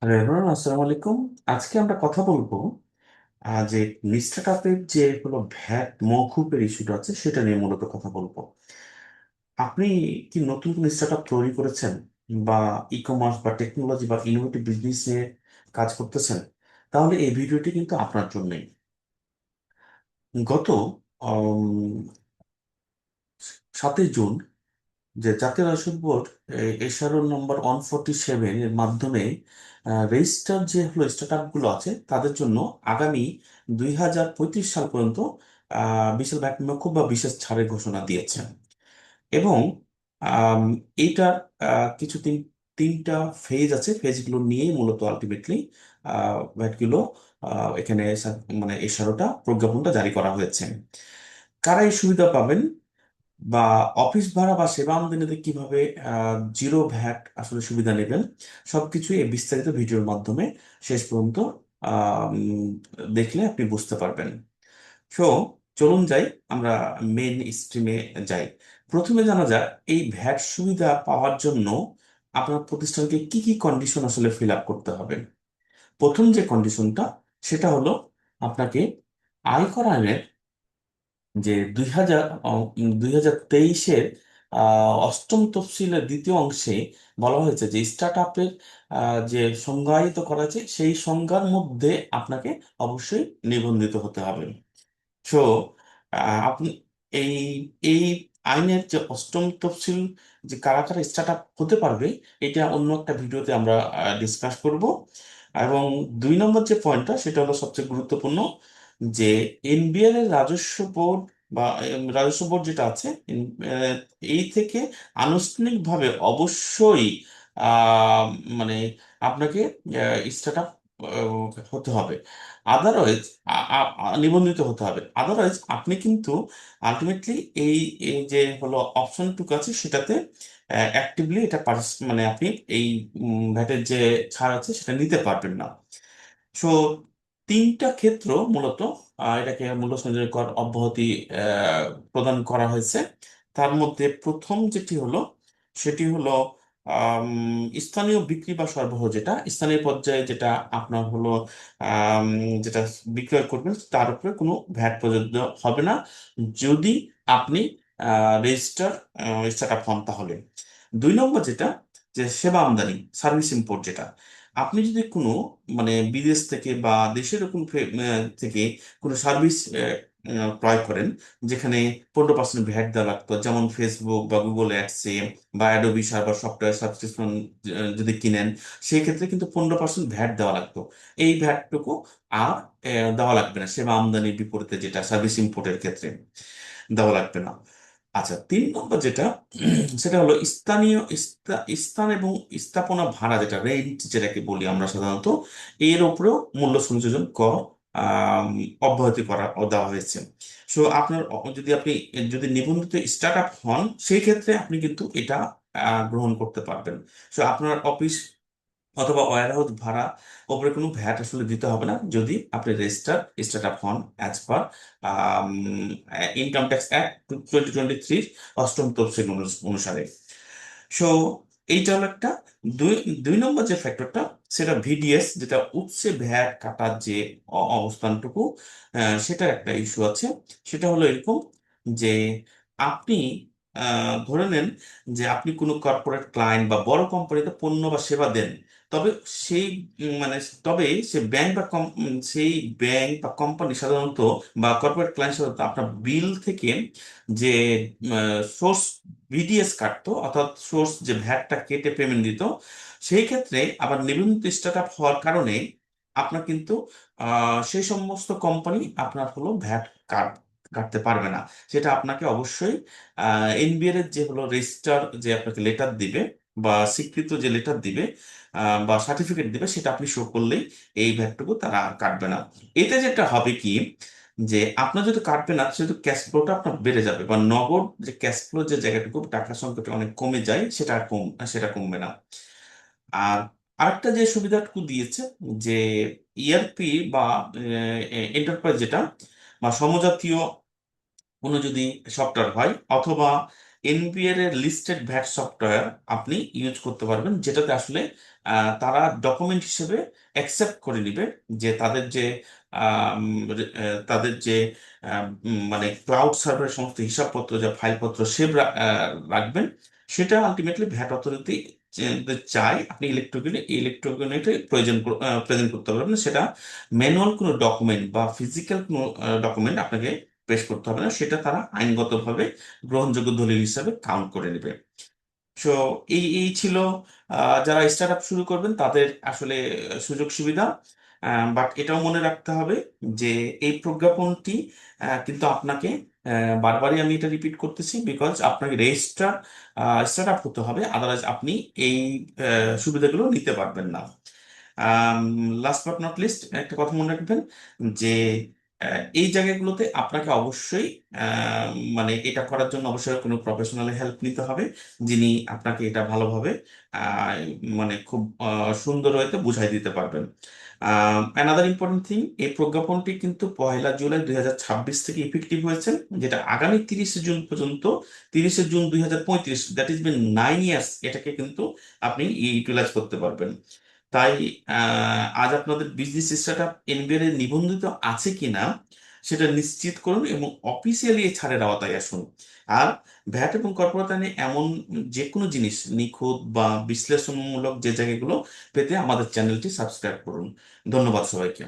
Hello everyone, আসসালামু আলাইকুম। আজকে আমরা কথা বলবো যে স্টার্টআপের যে হলো ভ্যাট মওকুফের ইস্যুটা আছে সেটা নিয়ে মূলত কথা বলবো। আপনি কি নতুন কোনো স্টার্টআপ তৈরি করেছেন, বা ই কমার্স বা টেকনোলজি বা ইনোভেটিভ বিজনেস নিয়ে কাজ করতেছেন? তাহলে এই ভিডিওটি কিন্তু আপনার জন্যই। গত 7ই জুন যে জাতীয় রাজস্ব বোর্ড এসআরও নম্বর 147 এর মাধ্যমে রেজিস্টার যে হলো স্টার্টআপ গুলো আছে তাদের জন্য আগামী 2035 সাল পর্যন্ত বিশাল ভ্যাট মকুব বা বিশেষ ছাড়ের ঘোষণা দিয়েছে। এবং আম, এইটার কিছু তিনটা ফেজ আছে। ফেজগুলো নিয়েই মূলত আলটিমেটলি ভ্যাটগুলো এখানে মানে এসআরওটা প্রজ্ঞাপনটা জারি করা হয়েছে। কারা এই সুবিধা পাবেন, বা অফিস ভাড়া বা সেবা আমদানিতে কিভাবে জিরো ভ্যাট আসলে সুবিধা নেবেন, সবকিছু এই বিস্তারিত ভিডিওর মাধ্যমে শেষ পর্যন্ত দেখলে আপনি বুঝতে পারবেন। সো চলুন যাই, আমরা মেন স্ট্রিমে যাই। প্রথমে জানা যাক এই ভ্যাট সুবিধা পাওয়ার জন্য আপনার প্রতিষ্ঠানকে কি কি কন্ডিশন আসলে ফিল আপ করতে হবে। প্রথম যে কন্ডিশনটা সেটা হলো আপনাকে আয়কর আইনের যে 2023-এর অষ্টম তফসিলের দ্বিতীয় অংশে বলা হয়েছে যে স্টার্ট আপের যে সংজ্ঞায়িত করা আছে সেই সংজ্ঞার মধ্যে আপনাকে অবশ্যই নিবন্ধিত হতে হবে। সো আপনি এই এই আইনের যে অষ্টম তফসিল, যে কারা কারা স্টার্ট আপ হতে পারবে, এটা অন্য একটা ভিডিওতে আমরা ডিসকাস করব। এবং 2 নম্বর যে পয়েন্টটা সেটা হলো সবচেয়ে গুরুত্বপূর্ণ, যে এনবিআর এর রাজস্ব বোর্ড বা রাজস্ব বোর্ড যেটা আছে, আহ, এই থেকে আনুষ্ঠানিকভাবে অবশ্যই আহ, মানে আপনাকে স্টার্ট আপ হতে হবে। আদারওয়াইজ নিবন্ধিত হতে হবে। আদারওয়াইজ আপনি কিন্তু আলটিমেটলি এই এই যে হলো অপশনটুকু আছে সেটাতে অ্যাক্টিভলি এটা মানে আপনি এই ভ্যাটের যে ছাড় আছে সেটা নিতে পারবেন না। সো তিনটা ক্ষেত্র মূলত এটাকে মূল্য সংযোজন কর অব্যাহতি প্রদান করা হয়েছে। তার মধ্যে প্রথম যেটি হলো সেটি হলো স্থানীয় বিক্রি বা সরবরাহ, যেটা স্থানীয় পর্যায়ে যেটা আপনার হলো আম, যেটা বিক্রয় করবেন তার উপরে কোনো ভ্যাট প্রযোজ্য হবে না, যদি আপনি রেজিস্টার স্টার্ট আপ হন তাহলে। 2 নম্বর যেটা, যে সেবা আমদানি সার্ভিস ইম্পোর্ট, যেটা আপনি যদি কোনো মানে বিদেশ থেকে বা দেশের কোনো থেকে কোনো সার্ভিস ক্রয় করেন, যেখানে 15% ভ্যাট দেওয়া লাগতো, যেমন ফেসবুক বা গুগল অ্যাডসে বা অ্যাডোবি সার্ভার সফটওয়্যার সাবস্ক্রিপশন যদি কিনেন, সেই ক্ষেত্রে কিন্তু 15% ভ্যাট দেওয়া লাগতো। এই ভ্যাটটুকু আর দেওয়া লাগবে না সেবা আমদানির বিপরীতে, যেটা সার্ভিস ইম্পোর্টের ক্ষেত্রে দেওয়া লাগবে না। আচ্ছা, 3 নম্বর যেটা সেটা হলো স্থানীয় স্থান এবং স্থাপনা ভাড়া, যেটা রেন্ট যেটাকে বলি আমরা সাধারণত, এর উপরেও মূল্য সংযোজন কর আম, অব্যাহতি করা ও দেওয়া হয়েছে। সো আপনার যদি নিবন্ধিত স্টার্ট আপ হন, সেই ক্ষেত্রে আপনি কিন্তু এটা গ্রহণ করতে পারবেন। সো আপনার অফিস অথবা ওয়্যারহাউস ভাড়া ওপরে কোনো ভ্যাট আসলে দিতে হবে না, যদি আপনি রেজিস্টার স্টার্ট আপ হন as per income tax act 2023 অষ্টম তফসিল অনুসারে। সো এইটা হলো একটা। দুই 2 নম্বর যে ফ্যাক্টরটা সেটা ভিডিএস, যেটা উৎসে ভ্যাট কাটার যে অবস্থানটুকু, সেটার একটা ইস্যু আছে। সেটা হলো এরকম, যে আপনি ধরে নেন যে আপনি কোনো কর্পোরেট ক্লায়েন্ট বা বড় কোম্পানিতে পণ্য বা সেবা দেন, তবে সেই মানে তবে সে ব্যাংক বা সেই ব্যাংক বা কোম্পানি সাধারণত বা কর্পোরেট ক্লায়েন্ট সাধারণত আপনার বিল থেকে যে সোর্স ভিডিএস কাটতো, অর্থাৎ সোর্স যে ভ্যাটটা কেটে পেমেন্ট দিত, সেই ক্ষেত্রে আবার নিবন্ধিত স্টার্ট আপ হওয়ার কারণে আপনার কিন্তু সেই সমস্ত কোম্পানি আপনার হলো ভ্যাট কাটতে পারবে না। সেটা আপনাকে অবশ্যই এনবিআর এর যে হলো রেজিস্টার যে আপনাকে লেটার দিবে বা স্বীকৃত যে লেটার দিবে বা সার্টিফিকেট দিবে, সেটা আপনি শো করলেই এই ভ্যাটটুকু তারা আর কাটবে না। এতে যেটা হবে কি, যে আপনার যদি কাটবে না সেহেতু ক্যাশ ফ্লোটা আপনার বেড়ে যাবে, বা নগদ যে ক্যাশ ফ্লো যে জায়গাটুকু টাকা সংকটে অনেক কমে যায়, সেটা কমবে না। আর আরেকটা যে সুবিধাটুকু দিয়েছে, যে ইআরপি বা এন্টারপ্রাইজ যেটা বা সমজাতীয় কোনো যদি সফটওয়্যার হয়, অথবা এনবিআর এর লিস্টেড ভ্যাট সফটওয়্যার আপনি ইউজ করতে পারবেন, যেটাতে আসলে তারা ডকুমেন্ট হিসেবে অ্যাকসেপ্ট করে নিবে যে তাদের যে মানে ক্লাউড সার্ভারের সমস্ত হিসাবপত্র, যা ফাইলপত্র রাখবেন, সেটা আলটিমেটলি ভ্যাট অথরিটি চাই আপনি ইলেকট্রনিক প্রেজেন্ট করতে পারবেন। সেটা ম্যানুয়াল কোনো ডকুমেন্ট বা ফিজিক্যাল কোনো ডকুমেন্ট আপনাকে পেশ করতে হবে না, সেটা তারা আইনগতভাবে গ্রহণযোগ্য দলিল হিসাবে কাউন্ট করে নেবে। সো এই ছিল যারা স্টার্ট আপ শুরু করবেন তাদের আসলে সুযোগ সুবিধা। বাট এটাও মনে রাখতে হবে যে এই প্রজ্ঞাপনটি কিন্তু আপনাকে বারবারই আমি এটা রিপিট করতেছি, বিকজ আপনাকে স্টার্ট আপ হতে হবে, আদারওয়াইজ আপনি এই সুবিধাগুলো নিতে পারবেন না। লাস্ট বাট নট লিস্ট একটা কথা মনে রাখবেন যে এই জায়গাগুলোতে আপনাকে অবশ্যই মানে এটা করার জন্য অবশ্যই কোনো প্রফেশনাল হেল্প নিতে হবে, যিনি আপনাকে এটা ভালোভাবে আহ, মানে খুব সুন্দর হইতে বুঝাই দিতে পারবেন। অ্যানাদার ইম্পর্টেন্ট থিং, এই প্রজ্ঞাপনটি কিন্তু 1 জুলাই 2026 থেকে ইফেক্টিভ হয়েছে, যেটা আগামী 30শে জুন পর্যন্ত, 30শে June 2035, that is been 9 years, এটাকে কিন্তু আপনি ইউটিলাইজ করতে পারবেন। তাই আজ আপনাদের বিজনেস স্টার্টআপ এনবিআর এর নিবন্ধিত আছে কিনা সেটা নিশ্চিত করুন এবং অফিসিয়ালি এই ছাড়ের আওতায় আসুন। আর ভ্যাট এবং কর্পোরেট আইনে এমন যে কোনো জিনিস নিখুঁত বা বিশ্লেষণমূলক যে জায়গাগুলো পেতে আমাদের চ্যানেলটি সাবস্ক্রাইব করুন। ধন্যবাদ সবাইকে।